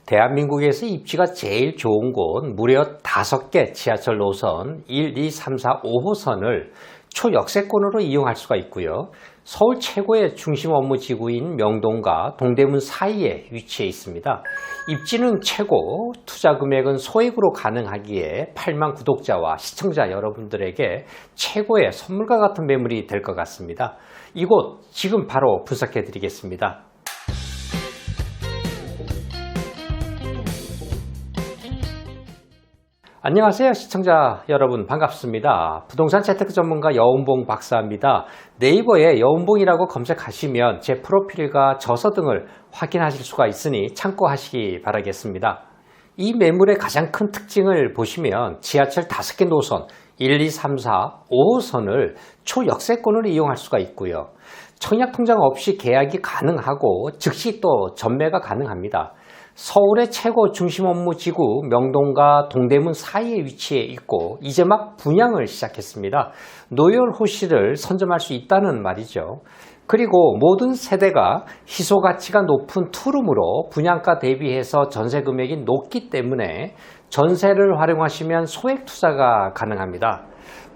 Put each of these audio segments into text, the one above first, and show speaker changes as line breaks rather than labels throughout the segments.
대한민국에서 입지가 제일 좋은 곳 무려 5개 지하철 노선 1, 2, 3, 4, 5호선을 초역세권으로 이용할 수가 있고요. 서울 최고의 중심 업무 지구인 명동과 동대문 사이에 위치해 있습니다. 입지는 최고, 투자 금액은 소액으로 가능하기에 8만 구독자와 시청자 여러분들에게 최고의 선물과 같은 매물이 될 것 같습니다. 이곳 지금 바로 분석해 드리겠습니다. 안녕하세요 시청자 여러분, 반갑습니다. 부동산 재테크 전문가 여운봉 박사입니다. 네이버에 여운봉이라고 검색하시면 제 프로필과 저서 등을 확인하실 수가 있으니 참고하시기 바라겠습니다. 이 매물의 가장 큰 특징을 보시면 지하철 5개 노선 1, 2, 3, 4, 5호선을 초역세권으로 이용할 수가 있고요. 청약통장 없이 계약이 가능하고 즉시 또 전매가 가능합니다. 서울의 최고 중심 업무 지구 명동과 동대문 사이에 위치해 있고 이제 막 분양을 시작했습니다. 노열호실을 선점할 수 있다는 말이죠. 그리고 모든 세대가 희소가치가 높은 투룸으로 분양가 대비해서 전세 금액이 높기 때문에 전세를 활용하시면 소액 투자가 가능합니다.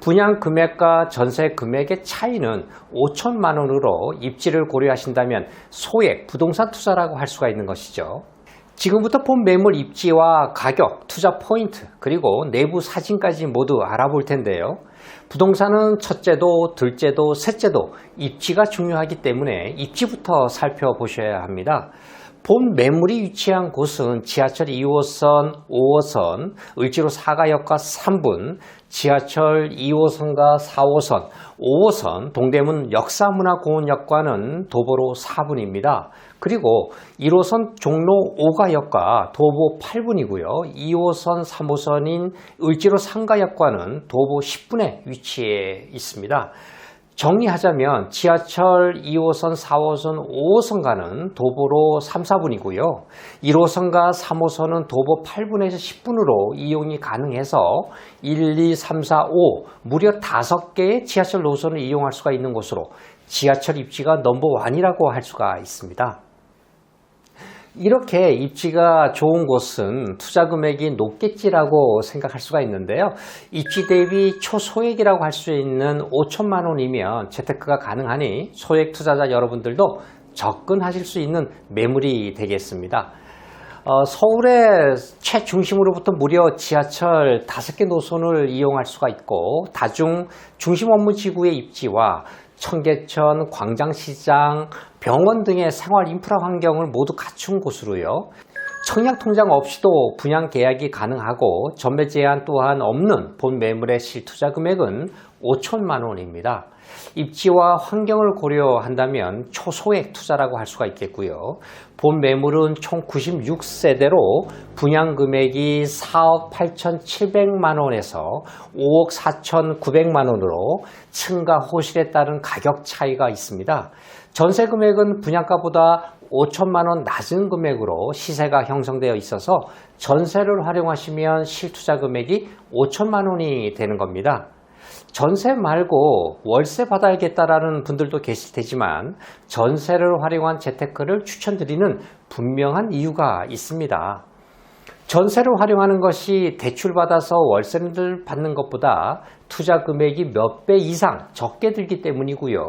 분양 금액과 전세 금액의 차이는 5천만 원으로 입지를 고려하신다면 소액 부동산 투자라고 할 수가 있는 것이죠. 지금부터 본 매물 입지와 가격, 투자 포인트, 그리고 내부 사진까지 모두 알아볼 텐데요. 부동산은 첫째도, 둘째도, 셋째도 입지가 중요하기 때문에 입지부터 살펴보셔야 합니다. 본 매물이 위치한 곳은 지하철 2호선, 5호선, 을지로 사가역과 3분, 지하철 2호선과 4호선, 5호선, 동대문 역사문화공원역과는 도보로 4분입니다. 그리고 1호선 종로 5가역과 도보 8분이고요. 2호선, 3호선인 을지로 상가역과는 도보 10분에 위치해 있습니다. 정리하자면 지하철 2호선, 4호선, 5호선가는 도보로 3, 4분이고요. 1호선과 3호선은 도보 8분에서 10분으로 이용이 가능해서 1, 2, 3, 4, 5 무려 5개의 지하철 노선을 이용할 수가 있는 곳으로 지하철 입지가 넘버원이라고 할 수가 있습니다. 이렇게 입지가 좋은 곳은 투자 금액이 높겠지라고 생각할 수가 있는데요. 입지 대비 초소액이라고 할 수 있는 5천만 원이면 재테크가 가능하니 소액 투자자 여러분들도 접근하실 수 있는 매물이 되겠습니다. 서울의 최중심으로부터 무려 지하철 5개 노선을 이용할 수가 있고 다중 중심 업무 지구의 입지와 청계천, 광장시장, 병원 등의 생활 인프라 환경을 모두 갖춘 곳으로요. 청약통장 없이도 분양 계약이 가능하고 전매 제한 또한 없는 본 매물의 실투자 금액은 5천만 원입니다. 입지와 환경을 고려한다면 초소액 투자라고 할 수가 있겠고요. 본 매물은 총 96세대로 분양 금액이 4억 8,700만 원에서 5억 4,900만 원으로 층과 호실에 따른 가격 차이가 있습니다. 전세 금액은 분양가보다 5천만 원 낮은 금액으로 시세가 형성되어 있어서 전세를 활용하시면 실투자 금액이 5천만 원이 되는 겁니다. 전세 말고 월세 받아야겠다라는 분들도 계실 테지만 전세를 활용한 재테크를 추천드리는 분명한 이유가 있습니다. 전세를 활용하는 것이 대출받아서 월세를 받는 것보다 투자 금액이 몇 배 이상 적게 들기 때문이고요.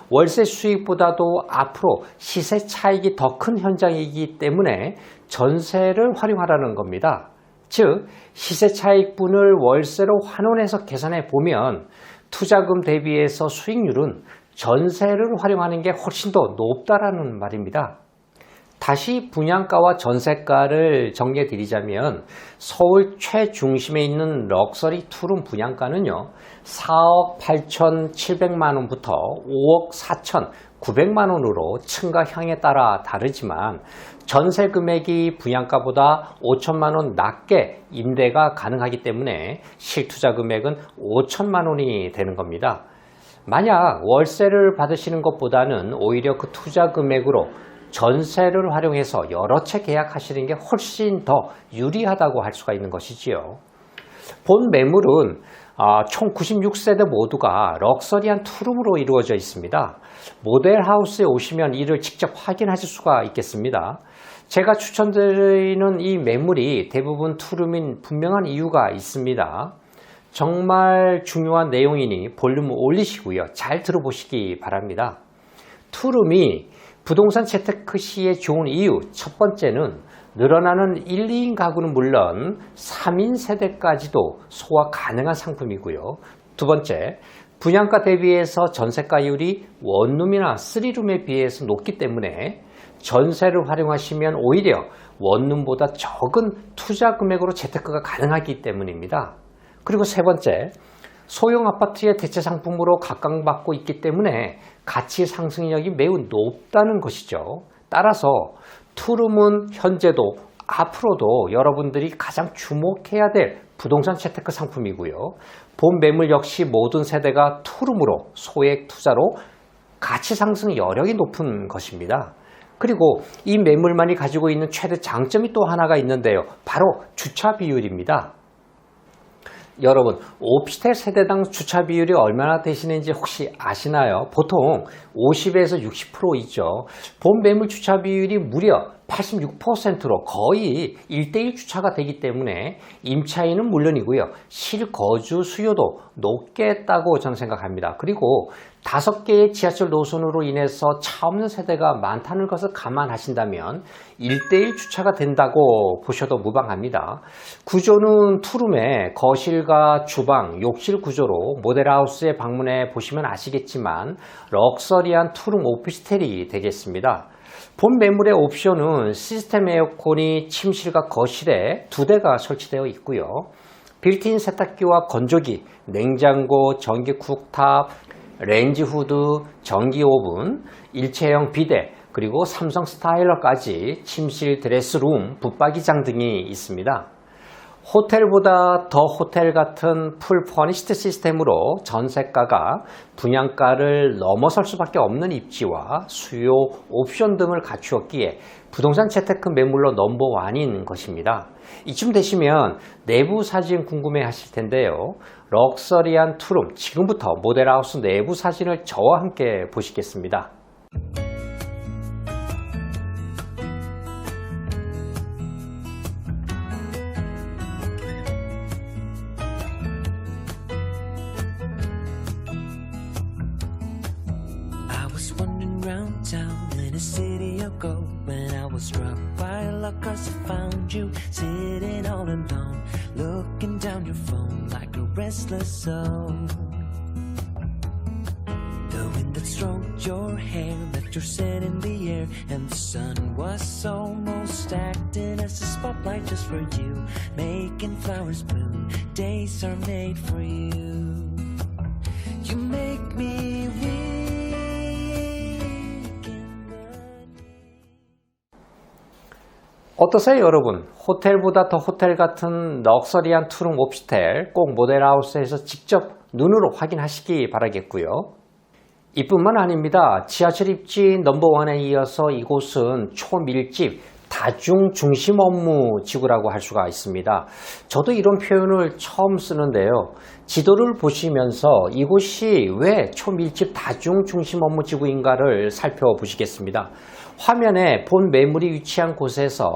월세 수익보다도 앞으로 시세 차익이 더 큰 현장이기 때문에 전세를 활용하라는 겁니다. 즉 시세 차익분을 월세로 환원해서 계산해 보면 투자금 대비해서 수익률은 전세를 활용하는 게 훨씬 더 높다라는 말입니다. 다시 분양가와 전세가를 정리해 드리자면 서울 최중심에 있는 럭셔리 투룸 분양가는요 4억 8,700만 원부터 5억 4,900만 원으로 층과 향에 따라 다르지만 전세 금액이 분양가보다 5천만 원 낮게 임대가 가능하기 때문에 실투자 금액은 5천만 원이 되는 겁니다. 만약 월세를 받으시는 것보다는 오히려 그 투자 금액으로 전세를 활용해서 여러 채 계약하시는 게 훨씬 더 유리하다고 할 수가 있는 것이지요. 본 매물은 총 96세대 모두가 럭셔리한 투룸으로 이루어져 있습니다. 모델하우스에 오시면 이를 직접 확인하실 수가 있겠습니다. 제가 추천드리는 이 매물이 대부분 투룸인 분명한 이유가 있습니다. 정말 중요한 내용이니 볼륨을 올리시고요. 잘 들어보시기 바랍니다. 투룸이 부동산 재테크 시에 좋은 이유 첫 번째는 늘어나는 1, 2인 가구는 물론 3인 세대까지도 소화 가능한 상품이고요. 두 번째, 분양가 대비해서 전세가율이 원룸이나 3룸에 비해서 높기 때문에 전세를 활용하시면 오히려 원룸보다 적은 투자 금액으로 재테크가 가능하기 때문입니다. 그리고 세 번째, 소형 아파트의 대체 상품으로 각광받고 있기 때문에 가치 상승력이 매우 높다는 것이죠. 따라서 투룸은 현재도 앞으로도 여러분들이 가장 주목해야 될 부동산 재테크 상품이고요. 본 매물 역시 모든 세대가 투룸으로 소액 투자로 가치 상승 여력이 높은 것입니다. 그리고 이 매물만이 가지고 있는 최대 장점이 또 하나가 있는데요. 바로 주차 비율입니다. 여러분, 오피스텔 세대당 주차 비율이 얼마나 되시는지 혹시 아시나요? 보통 50에서 60%이죠. 본 매물 주차 비율이 무려 86%로 거의 1:1 주차가 되기 때문에 임차인은 물론이고요. 실거주 수요도 높겠다고 저는 생각합니다. 그리고 5개의 지하철 노선으로 인해서 차 없는 세대가 많다는 것을 감안하신다면 1:1 주차가 된다고 보셔도 무방합니다. 구조는 투룸에 거실과 주방, 욕실 구조로 모델하우스에 방문해 보시면 아시겠지만 럭셔리한 투룸 오피스텔이 되겠습니다. 본 매물의 옵션은 시스템 에어컨이 침실과 거실에 2대가 설치되어 있고요. 빌트인 세탁기와 건조기, 냉장고, 전기 쿡탑, 렌지 후드, 전기 오븐, 일체형 비데, 그리고 삼성 스타일러까지 침실, 드레스룸, 붙박이장 등이 있습니다. 호텔보다 더 호텔 같은 풀 퍼니시드 시스템으로 전세가가 분양가를 넘어설 수밖에 없는 입지와 수요, 옵션 등을 갖추었기에 부동산 재테크 매물로 넘버원인 것입니다. 이쯤 되시면 내부 사진 궁금해 하실 텐데요. 럭셔리한 투룸, 지금부터 모델하우스 내부 사진을 저와 함께 보시겠습니다.
Down in a city of gold when I was struck by luck 'cause I found you sitting all alone looking down your phone like a restless soul. The wind that stroked your hair left your scent in the air and the sun was almost acting as a spotlight just for you making flowers bloom. Days are made for you. You make me weak.
어떠세요 여러분? 호텔보다 더 호텔 같은 럭셔리한 투룸 오피스텔 꼭 모델하우스에서 직접 눈으로 확인하시기 바라겠고요. 이뿐만 아닙니다. 지하철 입지 넘버원에 이어서 이곳은 초밀집 다중 중심 업무 지구라고 할 수가 있습니다. 저도 이런 표현을 처음 쓰는데요. 지도를 보시면서 이곳이 왜 초밀집 다중 중심 업무 지구인가를 살펴보시겠습니다. 화면에 본 매물이 위치한 곳에서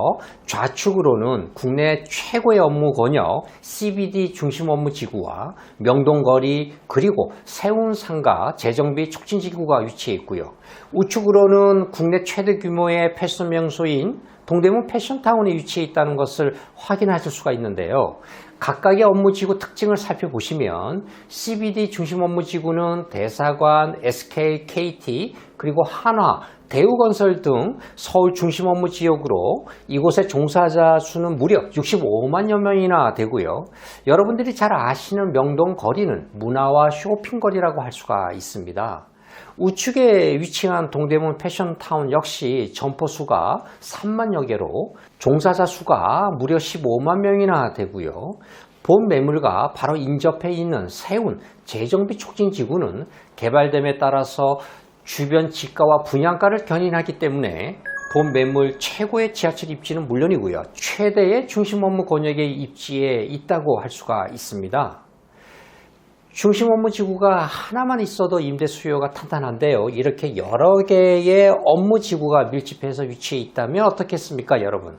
좌측으로는 국내 최고의 업무 권역 CBD 중심 업무 지구와 명동거리 그리고 세운상가 재정비 촉진지구가 위치해 있고요. 우측으로는 국내 최대 규모의 패션 명소인 동대문 패션타운에 위치해 있다는 것을 확인하실 수가 있는데요. 각각의 업무지구 특징을 살펴보시면 CBD 중심 업무지구는 대사관, SK, KT, 그리고 한화, 대우건설 등 서울 중심 업무 지역으로 이곳의 종사자 수는 무려 65만여 명이나 되고요. 여러분들이 잘 아시는 명동 거리는 문화와 쇼핑거리라고 할 수가 있습니다. 우측에 위치한 동대문 패션타운 역시 점포수가 3만여 개로 종사자 수가 무려 15만 명이나 되고요. 본 매물과 바로 인접해 있는 세운 재정비 촉진지구는 개발됨에 따라서 주변 지가와 분양가를 견인하기 때문에 본 매물 최고의 지하철 입지는 물론이고요. 최대의 중심 업무 권역의 입지에 있다고 할 수가 있습니다. 중심 업무 지구가 하나만 있어도 임대 수요가 탄탄한데요. 이렇게 여러 개의 업무 지구가 밀집해서 위치해 있다면 어떻겠습니까, 여러분?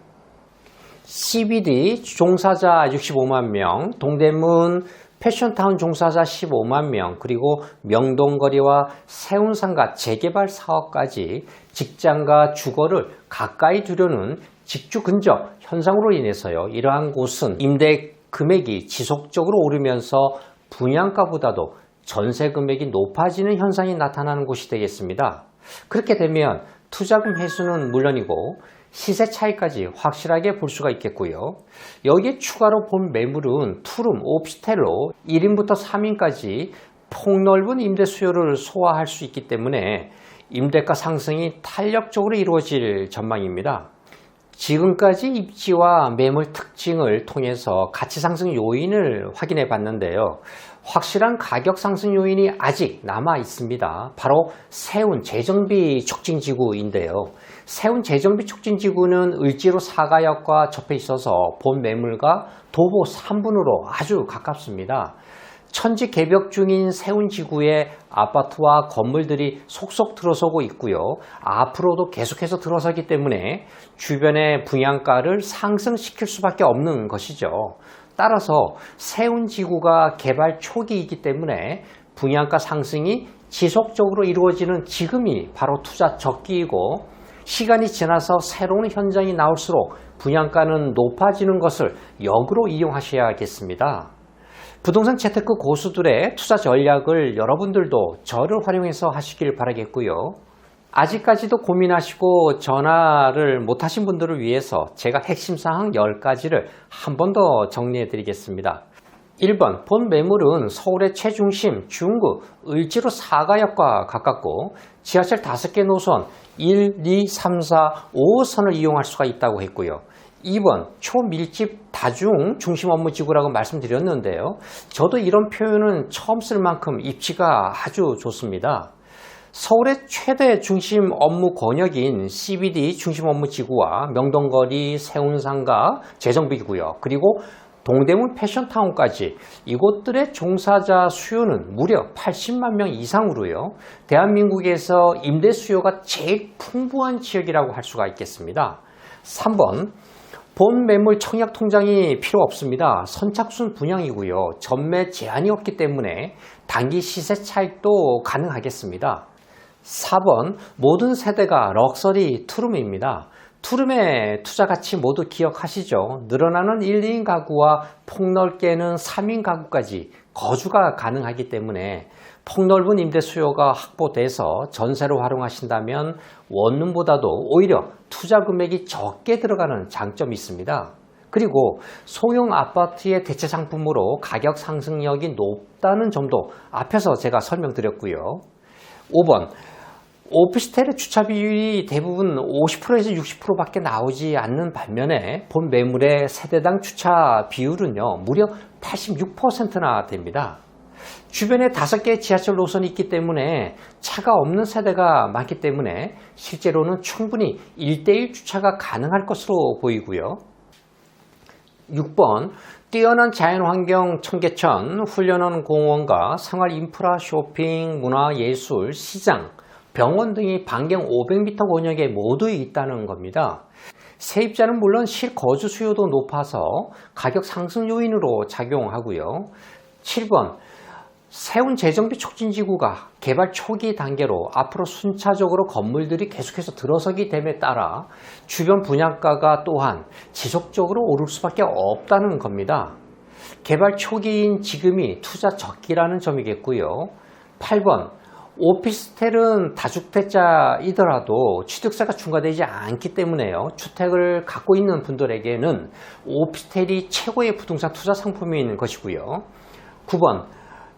CBD 종사자 65만 명, 동대문 패션타운 종사자 15만 명, 그리고 명동거리와 세운상가 재개발 사업까지 직장과 주거를 가까이 두려는 직주 근접 현상으로 인해서요. 이러한 곳은 임대 금액이 지속적으로 오르면서 분양가보다도 전세 금액이 높아지는 현상이 나타나는 곳이 되겠습니다. 그렇게 되면 투자금 회수는 물론이고 시세 차이까지 확실하게 볼 수가 있겠고요. 여기에 추가로 본 매물은 투룸, 오피스텔로 1인부터 3인까지 폭넓은 임대 수요를 소화할 수 있기 때문에 임대가 상승이 탄력적으로 이루어질 전망입니다. 지금까지 입지와 매물 특징을 통해서 가치 상승 요인을 확인해 봤는데요. 확실한 가격 상승 요인이 아직 남아 있습니다. 바로 세운 재정비 촉진지구인데요. 세운 재정비 촉진지구는 을지로 사가역과 접해 있어서 본 매물과 도보 3분으로 아주 가깝습니다. 천지 개벽 중인 세운지구에 아파트와 건물들이 속속 들어서고 있고요. 앞으로도 계속해서 들어서기 때문에 주변의 분양가를 상승시킬 수밖에 없는 것이죠. 따라서 세운지구가 개발 초기이기 때문에 분양가 상승이 지속적으로 이루어지는 지금이 바로 투자 적기이고, 시간이 지나서 새로운 현장이 나올수록 분양가는 높아지는 것을 역으로 이용하셔야겠습니다. 부동산 재테크 고수들의 투자 전략을 여러분들도 저를 활용해서 하시길 바라겠고요. 아직까지도 고민하시고 전화를 못하신 분들을 위해서 제가 핵심 사항 10가지를 한 번 더 정리해 드리겠습니다. 1번, 본 매물은 서울의 최중심 중구 을지로 사가역과 가깝고 지하철 5개 노선 1, 2, 3, 4, 5호선을 이용할 수가 있다고 했고요. 2번, 초밀집 다중 중심 업무 지구라고 말씀드렸는데요. 저도 이런 표현은 처음 쓸 만큼 입지가 아주 좋습니다. 서울의 최대 중심 업무 권역인 CBD 중심 업무 지구와 명동거리, 세운상가, 재정비구역, 그리고 동대문 패션타운까지 이곳들의 종사자 수요는 무려 80만 명 이상으로요. 대한민국에서 임대 수요가 제일 풍부한 지역이라고 할 수가 있겠습니다. 3번, 본 매물 청약 통장이 필요 없습니다. 선착순 분양이고요. 전매 제한이 없기 때문에 단기 시세 차익도 가능하겠습니다. 4번, 모든 세대가 럭셔리 투룸입니다. 투룸의 투자 가치 모두 기억하시죠? 늘어나는 1, 2인 가구와 폭넓게는 3인 가구까지 거주가 가능하기 때문에 폭넓은 임대 수요가 확보돼서 전세로 활용하신다면 원룸보다도 오히려 투자 금액이 적게 들어가는 장점이 있습니다. 그리고 소형 아파트의 대체 상품으로 가격 상승력이 높다는 점도 앞에서 제가 설명드렸고요. 5번, 오피스텔의 주차 비율이 대부분 50%에서 60%밖에 나오지 않는 반면에 본 매물의 세대당 주차 비율은요, 무려 86%나 됩니다. 주변에 5개의 지하철 노선이 있기 때문에 차가 없는 세대가 많기 때문에 실제로는 충분히 1:1 주차가 가능할 것으로 보이고요. 6번, 뛰어난 자연환경 청계천, 훈련원 공원과 생활 인프라, 쇼핑, 문화, 예술, 시장, 병원 등이 반경 500m 권역에 모두 있다는 겁니다. 세입자는 물론 실거주 수요도 높아서 가격 상승 요인으로 작용하고요. 7번, 세운 재정비 촉진지구가 개발 초기 단계로 앞으로 순차적으로 건물들이 계속해서 들어서기 됨에 따라 주변 분양가가 또한 지속적으로 오를 수밖에 없다는 겁니다. 개발 초기인 지금이 투자 적기라는 점이겠고요. 8번, 오피스텔은 다주택자이더라도 취득세가 중과되지 않기 때문에요. 주택을 갖고 있는 분들에게는 오피스텔이 최고의 부동산 투자 상품인 것이고요. 9번,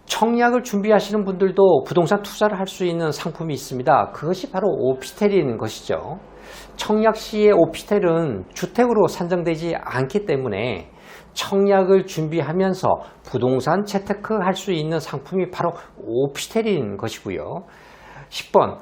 청약을 준비하시는 분들도 부동산 투자를 할 수 있는 상품이 있습니다. 그것이 바로 오피스텔인 것이죠. 청약 시에 오피스텔은 주택으로 산정되지 않기 때문에 청약을 준비하면서 부동산 재테크 할 수 있는 상품이 바로 오피스텔인 것이고요. 10번,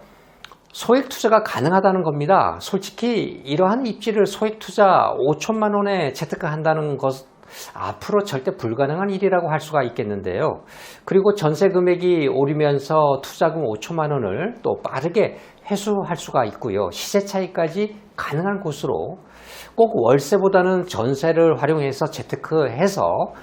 소액 투자가 가능하다는 겁니다. 솔직히 이러한 입지를 소액 투자 5천만 원에 재테크 한다는 것 앞으로 절대 불가능한 일이라고 할 수가 있겠는데요. 그리고 전세 금액이 오르면서 투자금 5천만 원을 또 빠르게 회수할 수가 있고요. 시세 차익까지 가능한 곳으로 꼭 월세보다는 전세를 활용해서 재테크해서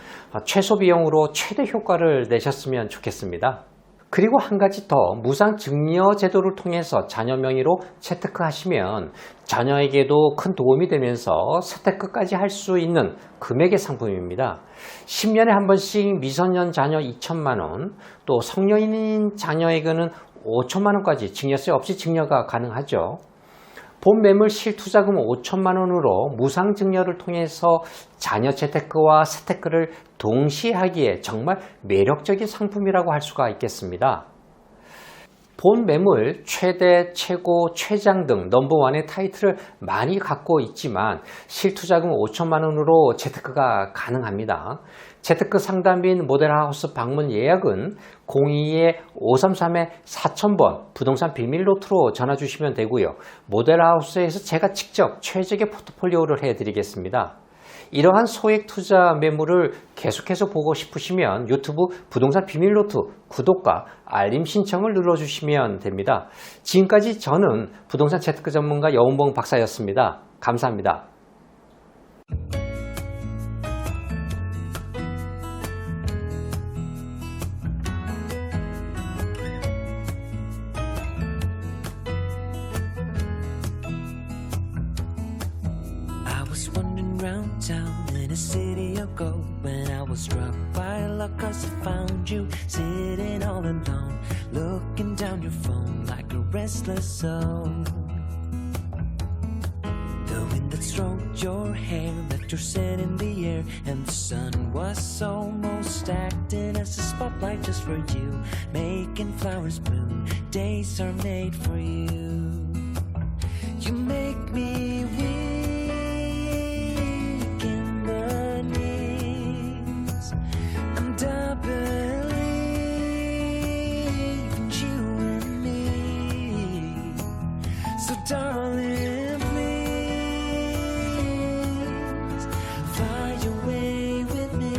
최소 비용으로 최대 효과를 내셨으면 좋겠습니다. 그리고 한 가지 더, 무상 증여 제도를 통해서 자녀 명의로 재테크하시면 자녀에게도 큰 도움이 되면서 재테크까지 할 수 있는 금액의 상품입니다. 10년에 한 번씩 미성년 자녀 2천만 원, 또 성년인 자녀에게는 5천만 원까지 증여세 없이 증여가 가능하죠. 본 매물 실투자금 5천만 원으로 무상 증여를 통해서 자녀 재테크와 세테크를 동시에 하기에 정말 매력적인 상품이라고 할 수가 있겠습니다. 본 매물 최대, 최고, 최장 등 넘버원의 타이틀을 많이 갖고 있지만 실투자금 5천만 원으로 재테크가 가능합니다. 재테크 상담 및 모델하우스 방문 예약은 02-533-4000번 부동산 비밀노트로 전화 주시면 되고요. 모델하우스에서 제가 직접 최적의 포트폴리오를 해드리겠습니다. 이러한 소액 투자 매물을 계속해서 보고 싶으시면 유튜브 부동산 비밀노트 구독과 알림 신청을 눌러주시면 됩니다. 지금까지 저는 부동산 재테크 전문가 여운봉 박사였습니다. 감사합니다.
I was wandering round town in a city of gold when I was struck by luck 'cause I found you sitting all alone, looking down your phone like a restless soul. The wind that stroked your hair left your scent in the air, and the sun was almost acting as a spotlight just for you, making flowers bloom. Days are made for you. You make me weak in the knees, and I believe in you and me. So darling, please fly away with me,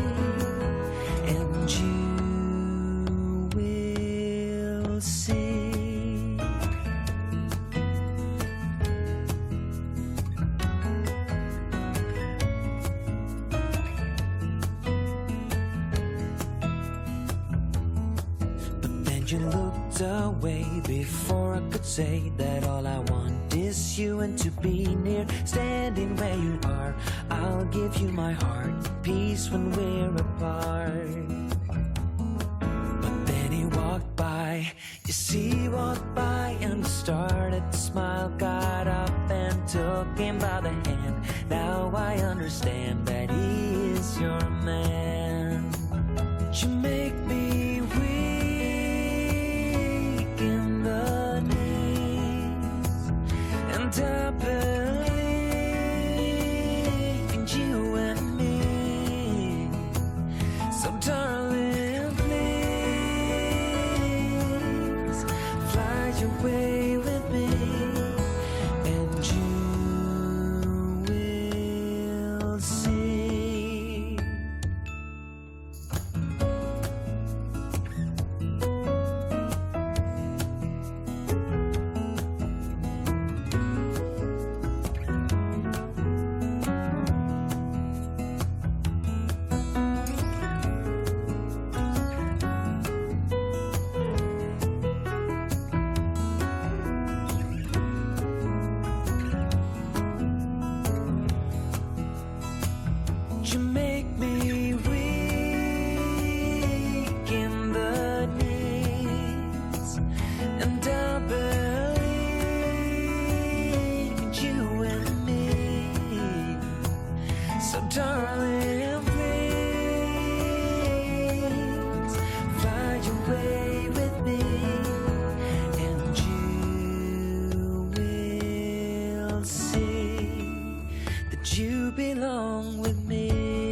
and you will see. You looked away before I could say that all I want is you and to be near, standing where you are. I'll give you my heart, peace when we're apart. But then he walked by, you see, he walked by and started to smile, got up and took him by the hand. Now I understand that he is your man. You make me weak in the knees, and I believe in you and me. So darling, please fly away with me, and you will see. You make me weak in the knees, and I believe in you and me. So darling, please fly away with me, and you will see that you belong with me.